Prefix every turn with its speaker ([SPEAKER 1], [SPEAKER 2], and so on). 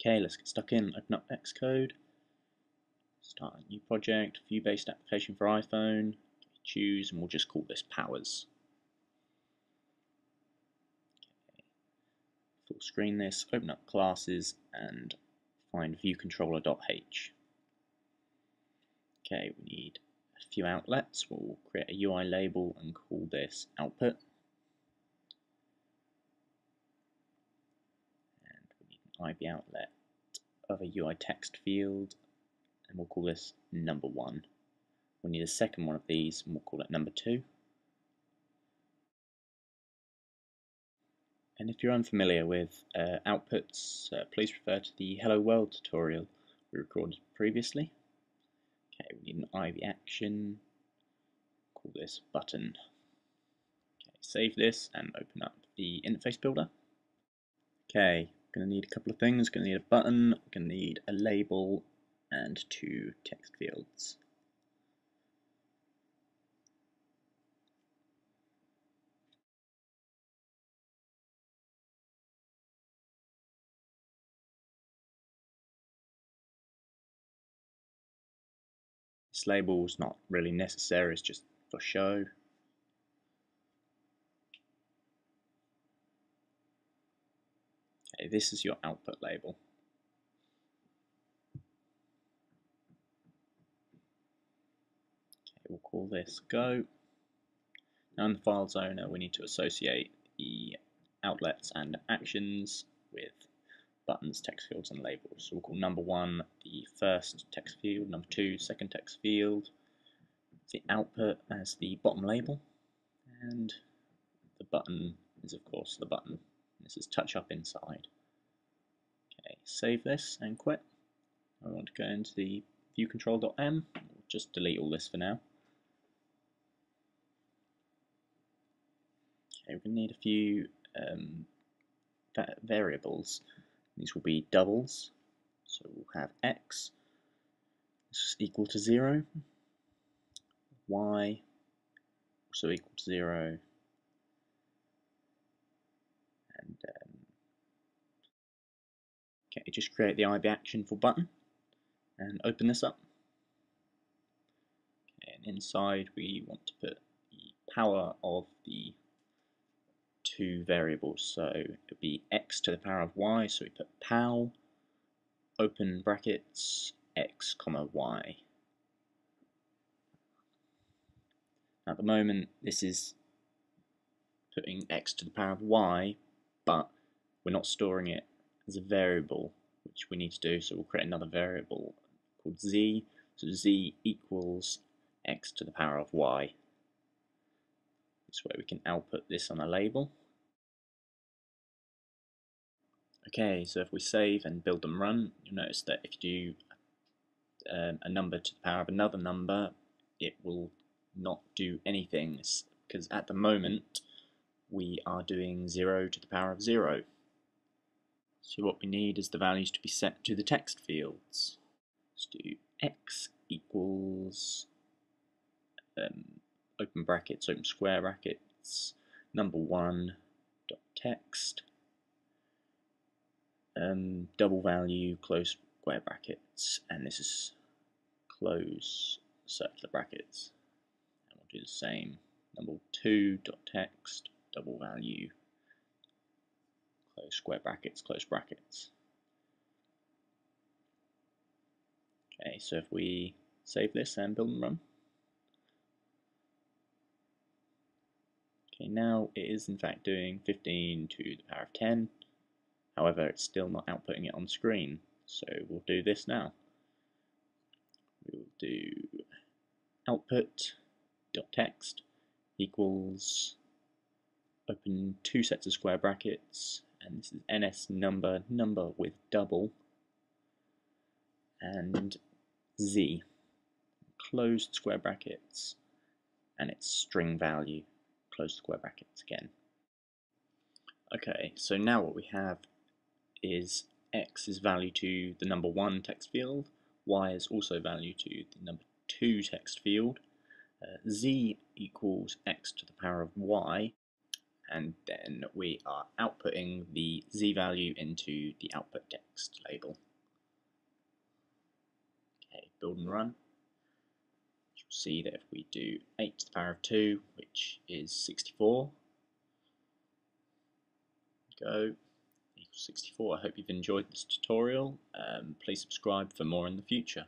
[SPEAKER 1] Okay, let's get stuck in. Open up Xcode, start a new project, view-based application for iPhone, choose, and we'll just call this powers. Okay. Full screen this, open up classes and find viewcontroller.h. Okay, we need a few outlets. We'll create a UI label and call this output. And we need an IB outlet of a UI text field, and we'll call this number 1. We'll need a second one of these, and we'll call it number 2. And if you're unfamiliar with outputs, please refer to the Hello World tutorial we recorded previously. Okay, we need an IB action, call this button. Okay, save this and open up the interface builder. Okay, going to need a couple of things. Going to need a button, going to need a label, and 2 text fields. This label is not really necessary, it's just for show. Okay, this is your output label. Okay, we'll call this go. Now in the files owner, we need to associate the outlets and actions with buttons, text fields, and labels. So we'll call number 1 the first text field, number 2 second text field, the output as the bottom label, and the button is of course the button. This is touch up inside. Okay, save this and quit. I want to go into the viewcontrol.m. We'll just delete all this for now. Okay, we're going to need a few variables. These will be doubles, so we'll have x, this is equal to 0, y also equal to 0, and okay, just create the IB action for button and open this up. Okay, and inside we want to put the power of the 2 variables, so it would be x to the power of y, so we put pow, open brackets, x comma y. At the moment this is putting x to the power of y, but we're not storing it as a variable, which we need to do, so we'll create another variable called z, so z equals x to the power of y. This way we can output this on a label. Okay, so if we save and build and run, you'll notice that if you do a number to the power of another number, it will not do anything, because at the moment we are doing 0 to the power of 0. So what we need is the values to be set to the text fields. Let's do x equals open brackets, open square brackets, number 1 dot text, double value, close square brackets, and this is close circular brackets. And we'll do the same, number 2 dot text, double value, close square brackets, close brackets. Okay, so if we save this and build and run. Okay, now it is in fact doing 15 to the power of 10. However, it's still not outputting it on screen, so we'll do this now. We'll do output.text equals open 2 sets of square brackets, and this is ns number with double, and z closed square brackets, and its string value, close square brackets again. Okay, so now what we have is x is value to the number 1 text field, y is also value to the number 2 text field, z equals x to the power of y. and then we are outputting the z value into the output text label. Okay, build and run. You'll see that if we do 8 to the power of 2, which is 64, go, equals 64. I hope you've enjoyed this tutorial. Please subscribe for more in the future.